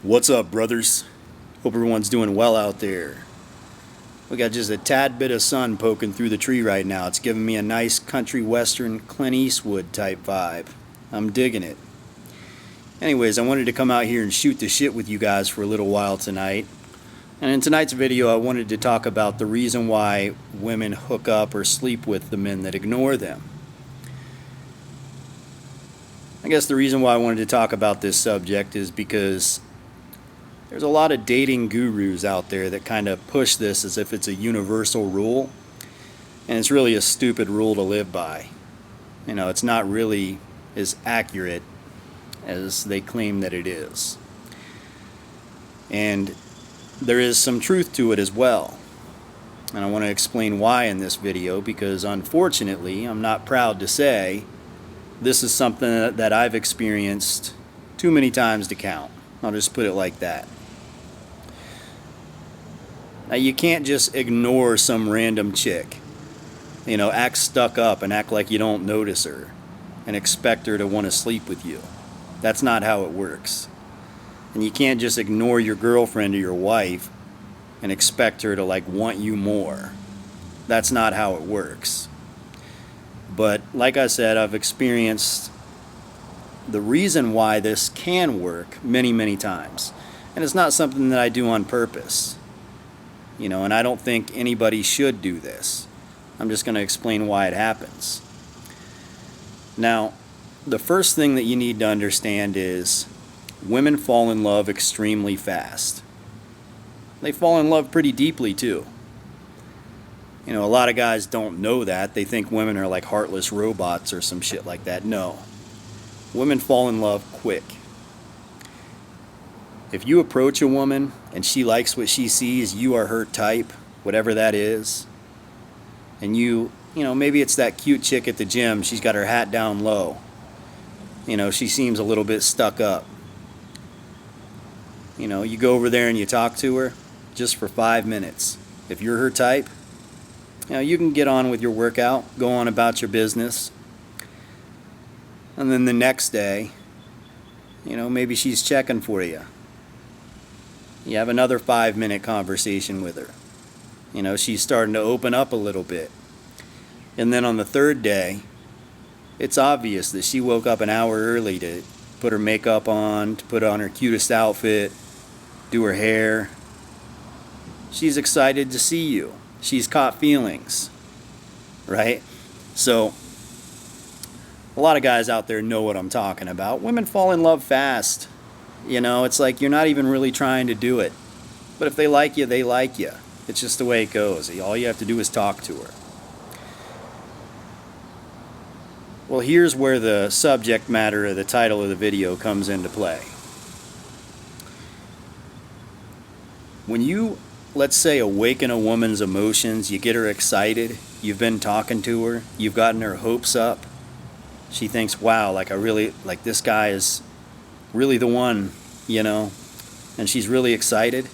What's up, brothers? Hope everyone's doing well out there. We got just a tad bit of sun poking through the tree right now. It's giving me a nice country western Clint Eastwood type vibe. I'm digging it. Anyways, I wanted to come out here and shoot the shit with you guys for a little while tonight. And in tonight's video, I wanted to talk about the reason why women hook up or sleep with the men that ignore them. I guess the reason why I wanted to talk about this subject is because there's a lot of dating gurus out there that kind of push this as if it's a universal rule, and it's really a stupid rule to live by. You know, it's not really as accurate as they claim that it is. And there is some truth to it as well. And I want to explain why in this video, because unfortunately, I'm not proud to say, this is something that I've experienced too many times to count. I'll just put it like that. Now, you can't just ignore some random chick, act stuck up and act like you don't notice her and expect her to want to sleep with you. That's not how it works. And you can't just ignore your girlfriend or your wife and expect her to want you more. That's not how it works. But like I said, I've experienced the reason why this can work many, many times. And it's not something that I do on purpose. And I don't think anybody should do this. I'm just going to explain why it happens. Now, the first thing that you need to understand is women fall in love extremely fast. They fall in love pretty deeply too. A lot of guys don't know that. They think women are like heartless robots or some shit like that. No. Women fall in love quick. If you approach a woman and she likes what she sees, you are her type, whatever that is, and maybe it's that cute chick at the gym, she's got her hat down low. She seems a little bit stuck up. You go over there and you talk to her just for 5 minutes. If you're her type, you can get on with your workout, go on about your business. And then the next day, maybe she's checking for you. You have another 5-minute conversation with her. She's starting to open up a little bit. And then on the third day, it's obvious that she woke up an hour early to put her makeup on, to put on her cutest outfit, do her hair. She's excited to see you. She's caught feelings, right? So, a lot of guys out there know what I'm talking about. Women fall in love fast. It's like you're not even really trying to do it. But if they like you, they like you. It's just the way it goes. All you have to do is talk to her. Well, here's where the subject matter of the title of the video comes into play. When you, let's say, awaken a woman's emotions, you get her excited, you've been talking to her, you've gotten her hopes up, she thinks, wow, this guy is really the one, and she's really excited.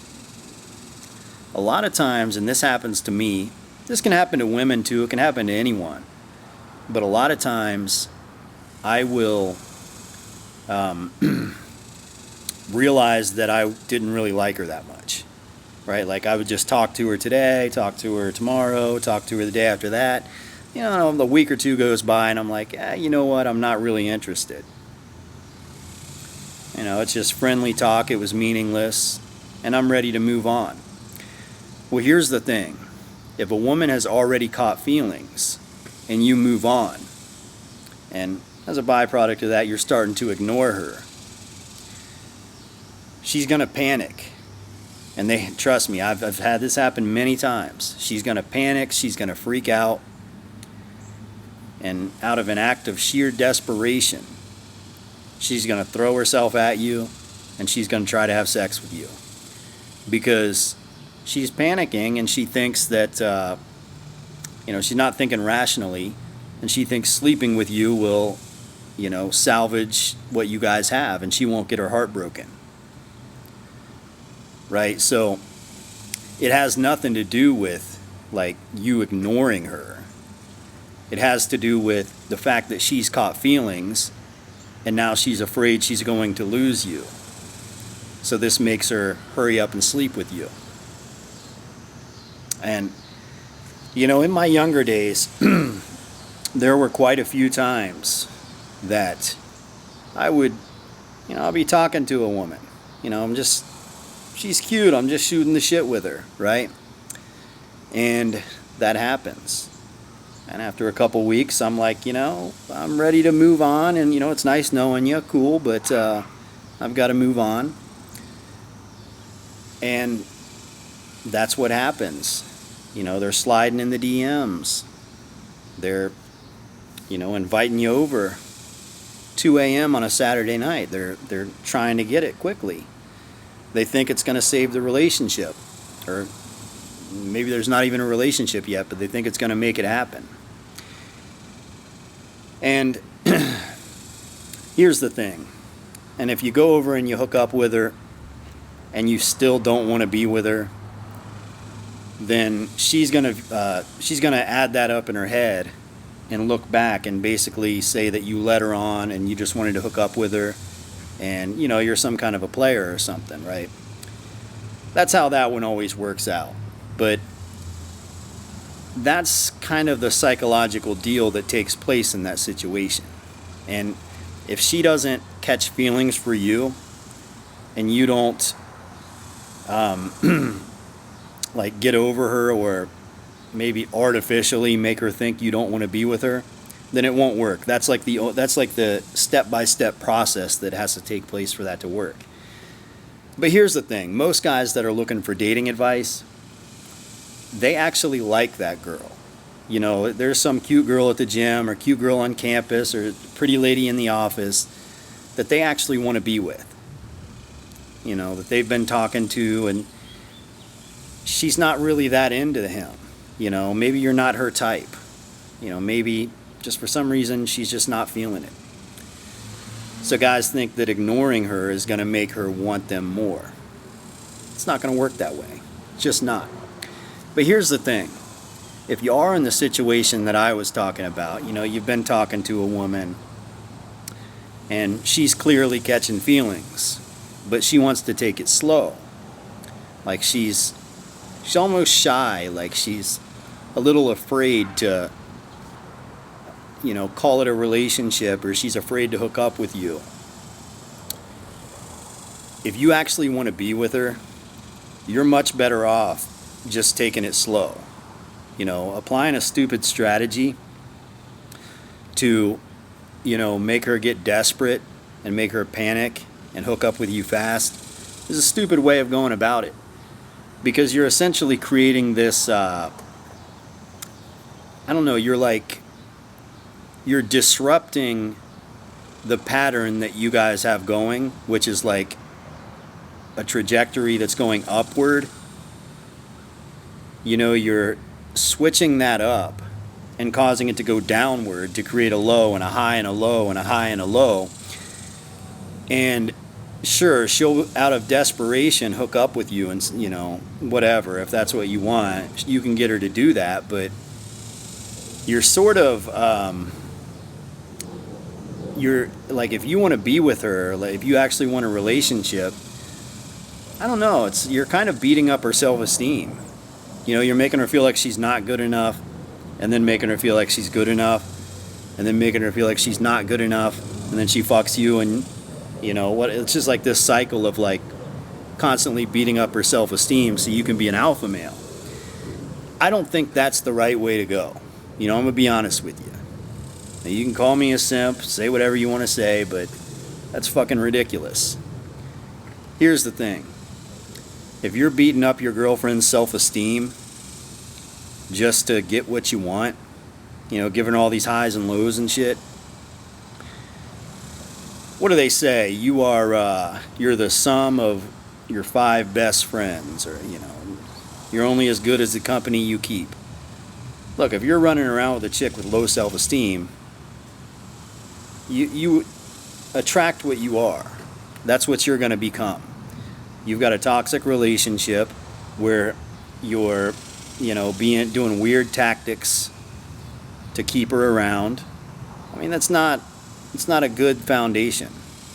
A lot of times, and this happens to me, this can happen to women too, it can happen to anyone, but a lot of times I will realize that I didn't really like her that much, right? I would just talk to her today, talk to her tomorrow, talk to her the day after that. A week or two goes by and I'm like, you know what, I'm not really interested. It's just friendly talk, it was meaningless, and I'm ready to move on. Well, here's the thing. If a woman has already caught feelings and you move on, and as a byproduct of that, you're starting to ignore her, she's going to panic. And trust me, I've had this happen many times. She's going to panic, she's going to freak out, and out of an act of sheer desperation, she's going to throw herself at you and she's going to try to have sex with you. Because she's panicking and she thinks that, she's not thinking rationally, and she thinks sleeping with you will, salvage what you guys have and she won't get her heart broken. Right? So it has nothing to do with you ignoring her. It has to do with the fact that she's caught feelings and now she's afraid she's going to lose you. So this makes her hurry up and sleep with you. And, in my younger days, there were quite a few times that I would, I'll be talking to a woman. She's cute, I'm just shooting the shit with her, right? And that happens. And after a couple weeks, I'm like, I'm ready to move on. And, it's nice knowing you, cool, but I've got to move on. And that's what happens. They're sliding in the DMs. They're, inviting you over 2 a.m. on a Saturday night. They're trying to get it quickly. They think it's going to save the relationship. Or maybe there's not even a relationship yet, but they think it's going to make it happen. And here's the thing. And if you go over and you hook up with her and you still don't want to be with her, then she's gonna add that up in her head and look back and basically say that you led her on and you just wanted to hook up with her and you're some kind of a player or something, right? That's how that one always works out. But that's kind of the psychological deal that takes place in that situation. And if she doesn't catch feelings for you and you don't like get over her or maybe artificially make her think you don't want to be with her, then it won't work. That's like the step-by-step process that has to take place for that to work. But here's the thing. Most guys that are looking for dating advice, they actually like that girl. There's some cute girl at the gym or cute girl on campus or pretty lady in the office that they actually want to be with. That they've been talking to, and she's not really that into him. Maybe you're not her type. Maybe just for some reason she's just not feeling it. So guys think that ignoring her is going to make her want them more. It's not going to work that way. It's just not. But here's the thing. If you are in the situation that I was talking about, you've been talking to a woman and she's clearly catching feelings, but she wants to take it slow. Like she's almost shy, like she's a little afraid to, call it a relationship, or she's afraid to hook up with you. If you actually want to be with her, you're much better off just taking it slow. Applying a stupid strategy to, make her get desperate and make her panic and hook up with you fast is a stupid way of going about it. Because you're essentially creating this, you're disrupting the pattern that you guys have going, which is like a trajectory that's going upward. You're switching that up and causing it to go downward to create a low and a high and a low and a high and a low. And sure, she'll, out of desperation, hook up with you and, whatever. If that's what you want, you can get her to do that. But you're sort of, you're like, if you want to be with her, like if you actually want a relationship, I don't know, you're kind of beating up her self-esteem. You're making her feel like she's not good enough, and then making her feel like she's good enough, and then making her feel like she's not good enough, and then she fucks you, and it's just like this cycle of like constantly beating up her self-esteem so you can be an alpha male. I don't think that's the right way to go. I'm gonna be honest with you. Now, you can call me a simp, say whatever you want to say, but that's fucking ridiculous. Here's the thing. If you're beating up your girlfriend's self-esteem just to get what you want, giving her all these highs and lows and shit, what do they say? You're the sum of your 5 best friends, or you're only as good as the company you keep. Look, if you're running around with a chick with low self-esteem, you attract what you are. That's what you're going to become. You've got a toxic relationship where you're, doing weird tactics to keep her around. I mean, it's not a good foundation.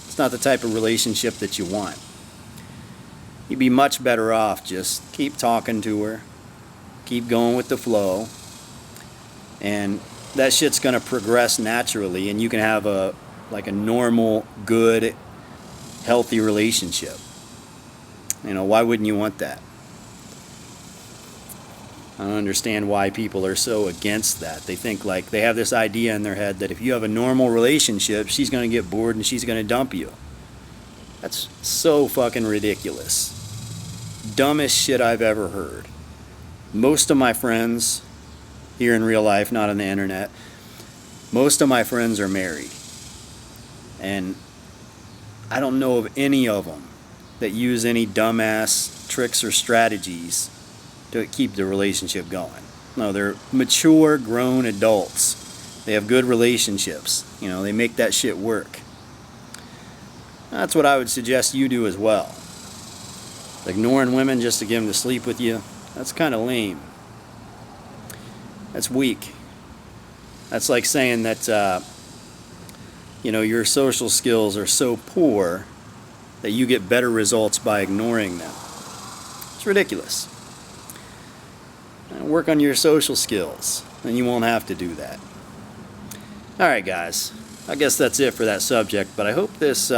It's not the type of relationship that you want. You'd be much better off just keep talking to her, keep going with the flow, and that shit's gonna progress naturally, and you can have a normal, good, healthy relationship. Why wouldn't you want that? I don't understand why people are so against that. They think they have this idea in their head that if you have a normal relationship, she's going to get bored and she's going to dump you. That's so fucking ridiculous. Dumbest shit I've ever heard. Most of my friends here in real life, not on the internet, most of my friends are married. And I don't know of any of them that use any dumbass tricks or strategies to keep the relationship going. No, they're mature, grown adults. They have good relationships. They make that shit work. That's what I would suggest you do as well. Ignoring women just to get them to sleep with you, that's kind of lame. That's weak. That's like saying that, your social skills are so poor that you get better results by ignoring them. It's ridiculous. Work on your social skills, and you won't have to do that. Alright guys, I guess that's it for that subject, but I hope this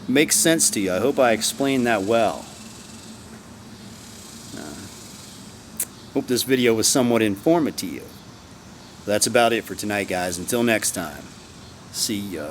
makes sense to you. I hope I explained that well. Hope this video was somewhat informative to you. That's about it for tonight guys. Until next time, see ya.